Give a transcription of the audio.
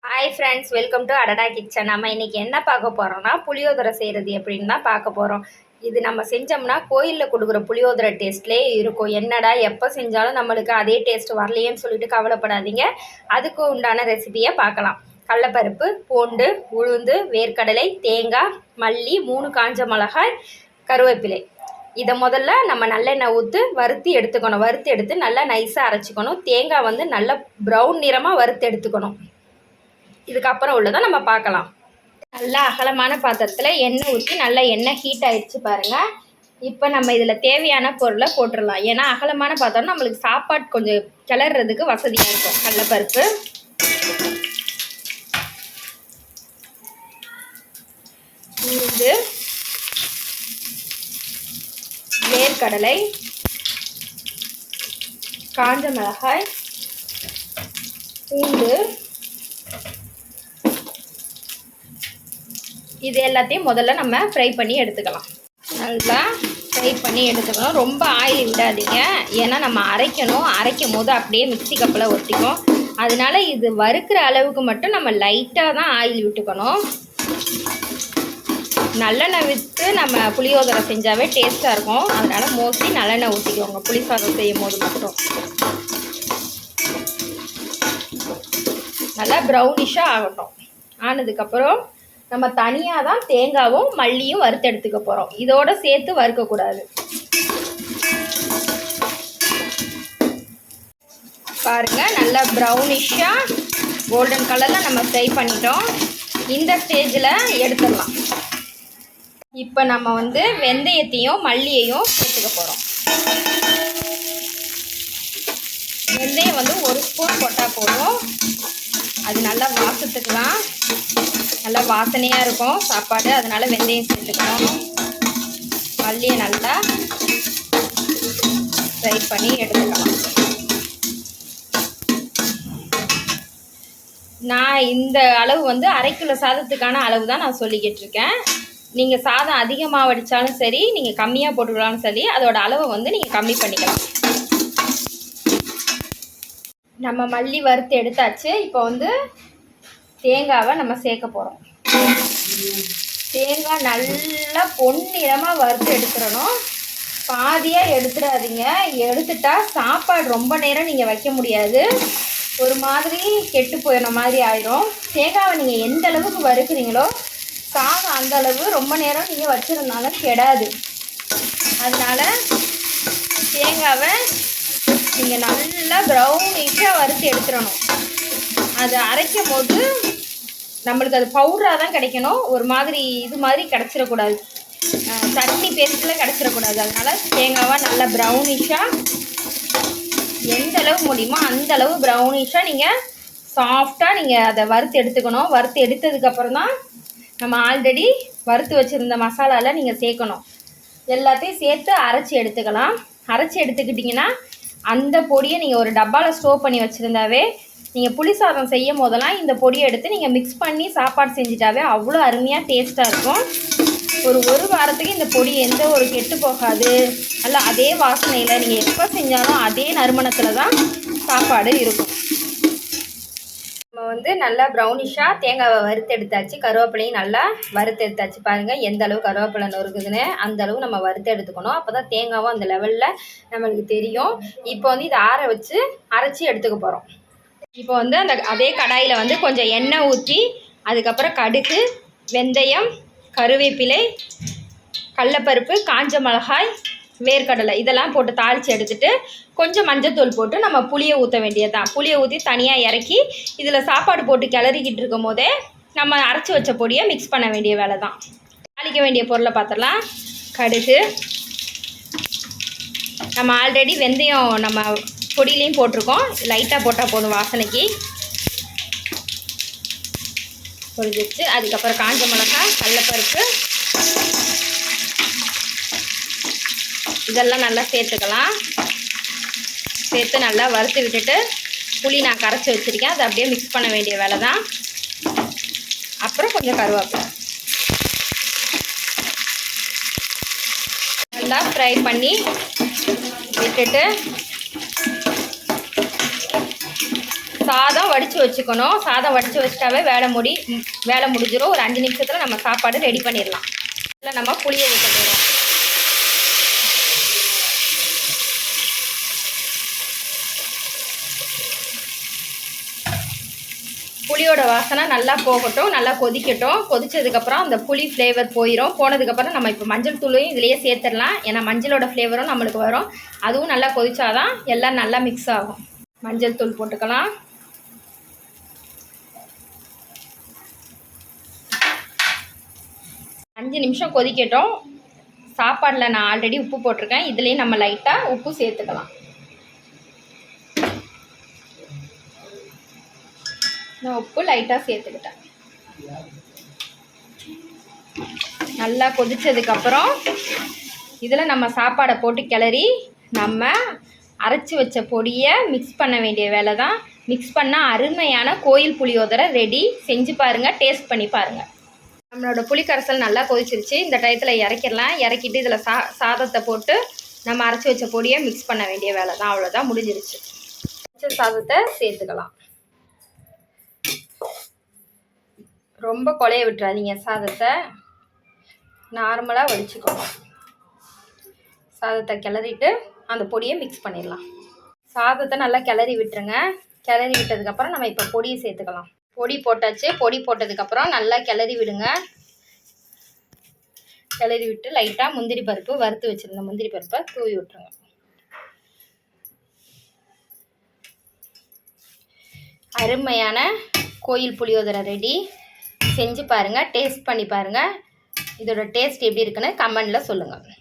Hi friends, welcome to அடடா kitchen. நம்ம இன்றைக்கி என்ன பார்க்க போகிறோம்னா புளியோதரை செய்கிறது எப்படின்னு தான் பார்க்க போகிறோம். இது நம்ம செஞ்சோம்னா கோயிலில் கொடுக்குற புளியோதரை டேஸ்ட்லேயே இருக்கும். என்னடா எப்போ செஞ்சாலும் நம்மளுக்கு அதே டேஸ்ட் வரலையேன்னு சொல்லிட்டு கவலைப்படாதீங்க. அதுக்கு உண்டான ரெசிபியை பார்க்கலாம். கடலைப்பருப்பு, பூண்டு, உளுந்து, வேர்க்கடலை, தேங்காய், மல்லி, 3 காஞ்ச மிளகாய், கருவேப்பிலை. இதை முதல்ல நம்ம நல்லெண்ணெய் ஊற்றி வறுத்து எடுத்துக்கணும். வறுத்து எடுத்து நல்லா நைஸாக அரைச்சிக்கணும். தேங்காய் வந்து நல்லா ப்ரௌன் நிறமாக வறுத்து எடுத்துக்கணும். இதுக்கப்புறம் உள்ளதை நம்ம பார்க்கலாம். நல்லா அகலமான பாத்திரத்தில் எண்ணெய் ஊற்றி நல்லா எண்ணெய் ஹீட் ஆகிடுச்சு பாருங்கள். இப்போ நம்ம இதில் தேவையான பொருளை போட்டுடலாம். ஏன்னா அகலமான பாத்திரம் நம்மளுக்கு சாப்பாடு கொஞ்சம் கிளறதுக்கு வசதியாக இருக்கும். கடலைப்பருப்பு, உளுந்து, வேர்க்கடலை, காஞ்ச மிளகாய், பூண்டு, இது எல்லாத்தையும் முதல்ல நம்ம ஃப்ரை பண்ணி எடுத்துக்கலாம். நல்லா ஃப்ரை பண்ணி எடுத்துக்கணும். ரொம்ப ஆயில் விடாதீங்க, ஏன்னா நம்ம அரைக்கும் போது அப்படியே மிக்ஸி கப்பில் ஒட்டிக்கும். அதனால இது வறுக்கிற அளவுக்கு மட்டும் நம்ம லைட்டாக தான் ஆயில் விட்டுக்கணும். நல்லெண்ணெய் விட்டு நம்ம புளியோதரை செஞ்சாவே டேஸ்ட்டாக இருக்கும். அதனால் மோஸ்ட்லி நல்லெண்ணெய் ஊற்றிக்கோங்க புளி சாதம் செய்யும் போது மட்டும். நல்லா ப்ரௌனிஷாக ஆகட்டும். ஆனதுக்கப்புறம் நம்ம தனியாக தான் தேங்காவும் மல்லியும் வறுத்து எடுத்துக்க போகிறோம். இதோடு சேர்த்து வறுக்கக்கூடாது. பாருங்கள், நல்லா ப்ரௌனிஷாக கோல்டன் கலரில் நம்ம ஃப்ரை பண்ணிட்டோம். இந்த ஸ்டேஜில் எடுத்துடலாம். இப்போ நம்ம வந்து வெந்தயத்தையும் மல்லியையும் சேர்த்துக்க போகிறோம். வெந்தயம் வந்து 1 ஸ்பூன் போட்டால் போதும். அது நல்லா வாசத்துக்கு தான், நல்லா வாசனையாக இருக்கும் சாப்பாடு. அதனால் வெந்தயம் சேர்த்துக்கணும். மல்லியை நல்லா ஃப்ரை பண்ணி எடுத்துக்கலாம். நான் இந்த அளவு வந்து 1/2 கிலோ சாதத்துக்கான அளவு தான் நான் சொல்லிக்கிட்டு இருக்கேன். நீங்கள் சாதம் அதிகமாக வடித்தாலும் சரி, நீங்கள் கம்மியாக போட்டுக்கலாலும் சரி, அதோட அளவை வந்து நீங்கள் கம்மி பண்ணிக்கலாம். நம்ம மல்லி வறுத்து எடுத்தாச்சு. இப்போ வந்து தேங்காவை நம்ம சேர்க்க போகிறோம். தேங்காய் நல்லா பொன்னிறமாக வறுத்து எடுத்துடணும். பாதியாக எடுத்துடாதீங்க. எடுத்துட்டா சாப்பாடு ரொம்ப நேரம் நீங்கள் வைக்க முடியாது. ஒரு மாதிரி கெட்டு போயிடுற மாதிரி ஆயிடும். தேங்காவை நீங்கள் எந்த அளவுக்கு வறுக்கிறீங்களோ சாதம் அந்த அளவு ரொம்ப நேரம் நீங்கள் வச்சுருந்தாலும் கெடாது. அதனால் தேங்காவை நீங்கள் நல்லா ப்ரௌனிஷாக வறுத்து எடுத்துடணும். அது அரைக்கும் போது நம்மளுக்கு அது பவுடராக தான் கிடைக்கணும். ஒரு மாதிரி இது மாதிரி கிடச்சிடக்கூடாது, சட்னி பேஸ்ட்டில் கிடச்சிடக்கூடாது. அதனால் தேங்காவை நல்லா ப்ரௌனிஷாக எந்த அளவு முடியுமோ அந்த அளவு ப்ரௌனிஷாக நீங்கள் சாஃப்டாக நீங்கள் அதை வறுத்து எடுத்துக்கணும். வறுத்து எடுத்ததுக்கப்புறம் தான் நம்ம ஆல்ரெடி வறுத்து வச்சுருந்த மசாலாவில் நீங்கள் சேர்க்கணும். எல்லாத்தையும் சேர்த்து அரைச்சி எடுத்துக்கலாம். அரைச்சி எடுத்துக்கிட்டிங்கன்னா அந்த பொடியை நீங்கள் ஒரு டப்பாவில் ஸ்டோர் பண்ணி வச்சுருந்தாவே, நீங்கள் புளி சாதம் செய்யும் போதெல்லாம் இந்த பொடியை எடுத்து நீங்கள் மிக்ஸ் பண்ணி சாப்பாடு செஞ்சிட்டாவே அவ்வளோ அருமையாக டேஸ்ட்டாக இருக்கும். ஒரு வாரத்துக்கு இந்த பொடி எந்த ஒரு கெட்டு போகாது. நல்லா அதே வாசனையில் நீங்கள் எப்போ செஞ்சாலும் அதே நறுமணத்தில் தான் சாப்பாடு இருக்கும். நம்ம வந்து நல்லா ப்ரௌனிஷாக தேங்காவை வறுத்து எடுத்தாச்சு. கருவேப்பிலையும் நல்லா வறுத்து எடுத்தாச்சு. பாருங்கள் எந்த அளவு கருவேப்பிலை நொறுக்குதுன்னு. அந்த அளவு நம்ம வறுத்து எடுத்துக்கணும். அப்போ தான் தேங்காவும் அந்த லெவலில் நம்மளுக்கு தெரியும். இப்போ வந்து இதை ஆற வச்சு அரைச்சி எடுத்துக்க போகிறோம். இப்போ வந்து அந்த அதே கடாயில் வந்து கொஞ்சம் எண்ணெய் ஊற்றி, அதுக்கப்புறம் கடுகு, வெந்தயம், கருவேப்பிலை, கடலைப்பருப்பு, காஞ்ச மிளகாய், வேர்க்கடலை இதெல்லாம் போட்டு தாளித்து எடுத்துகிட்டு கொஞ்சம் மஞ்சத்தூள் போட்டு நம்ம புளியை ஊற்ற வேண்டியது தான். புளியை ஊற்றி தனியாக இறக்கி இதில் சாப்பாடு போட்டு கிளறிக்கிட்டு இருக்கும் போதே நம்ம அரைச்சி வச்ச பொடியை மிக்ஸ் பண்ண வேண்டிய வேலை தான். தாளிக்க வேண்டிய பொருளை பார்த்துடலாம். கடுகு, நம்ம ஆல்ரெடி வெந்தயம் நம்ம பொடியிலையும் போட்டிருக்கோம். லைட்டாக போட்டால் போதும் வாசனைக்கு. பொரிஞ்சிச்சு. அதுக்கப்புறம் காஞ்ச மிளகாய், கடலைப்பருப்பு இதெல்லாம் நல்லா சேர்த்துக்கலாம். சேர்த்து நல்லா வறுத்து விட்டுட்டு புளி நான் கரைச்சி வச்சுருக்கேன். அதை அப்படியே மிக்ஸ் பண்ண வேண்டிய வேலை தான். அப்புறம் கொஞ்சம் கருவேப்பிலை நல்லா ஃப்ரை பண்ணி விட்டுட்டு சாதம் வடித்து வச்சுக்கணும். சாதம் வடித்து வச்சிட்டாவே வேலை முடிஞ்சிடும். ஒரு 5 நிமிஷத்தில் நம்ம சாப்பாடு ரெடி பண்ணிடலாம். இல்லை நம்ம புளியை ஊற்ற போகிறோம். புளியோட வாசனை நல்லா போகட்டும், நல்லா கொதிக்கட்டும். கொதிச்சதுக்கப்புறம் அந்த புளி ஃப்ளேவர் போயிடும். போனதுக்கப்புறம் நம்ம இப்போ மஞ்சள் தூளையும் இதிலேயே சேர்த்துடலாம். ஏன்னா மஞ்சளோட ஃப்ளேவரும் நம்மளுக்கு வரும். அதுவும் நல்லா கொதிச்சாதான் எல்லாம் நல்லா மிக்ஸ் ஆகும். மஞ்சள் தூள் போட்டுக்கலாம். அஞ்சு நிமிஷம் கொதிக்கட்டும். சாப்பாடில் நான் ஆல்ரெடி உப்பு போட்டிருக்கேன். இதுலேயே நம்ம லைட்டாக உப்பு சேர்த்துக்கலாம். நான் உப்பு லைட்டாக சேர்த்துக்கிட்டேன். நல்லா கொதிச்சதுக்கப்புறம் இதில் நம்ம சாப்பாடை போட்டு கிளறி நம்ம அரைச்சி வச்ச பொடியை மிக்ஸ் பண்ண வேண்டிய வேலை தான். மிக்ஸ் பண்ணால் அருமையான கோயில் புளியோதரை ரெடி. செஞ்சு பாருங்கள், டேஸ்ட் பண்ணி பாருங்கள். நம்மளோட புளி கரைசல் நல்லா கொதிச்சிருச்சு. இந்த டயத்தில் இறக்கிடலாம். இறக்கிட்டு இதில் சாதத்தை போட்டு நம்ம அரைச்சி வச்ச பொடியை மிக்ஸ் பண்ண வேண்டிய வேலை தான். அவ்வளோதான், முடிஞ்சிருச்சு. சாதத்தை சேர்த்துக்கலாம். ரொம்ப கொலைய விட்டுறாதீங்க. சாதத்தை நார்மலாக வடிச்சுக்கணும். சாதத்தை கிளறிட்டு அந்த பொடியை மிக்ஸ் பண்ணிடலாம். சாதத்தை நல்லா கிளறி விட்டுருங்க. கிளறி விட்டதுக்கப்புறம் நம்ம இப்போ பொடியை சேர்த்துக்கலாம். பொடி போட்டாச்சு. பொடி போட்டதுக்கப்புறம் நல்லா கிளறி விடுங்க. கிளறி விட்டு லைட்டாக முந்திரி பருப்பு, வறுத்து வச்சுருந்த முந்திரி பருப்பை தூவி விட்டுருங்க. அருமையான கோயில் புளியோதரை ரெடி. செஞ்சு பாருங்கள், டேஸ்ட் பண்ணி பாருங்கள். இதோட டேஸ்ட் எப்படி இருக்குன்னு கமெண்டில் சொல்லுங்கள்.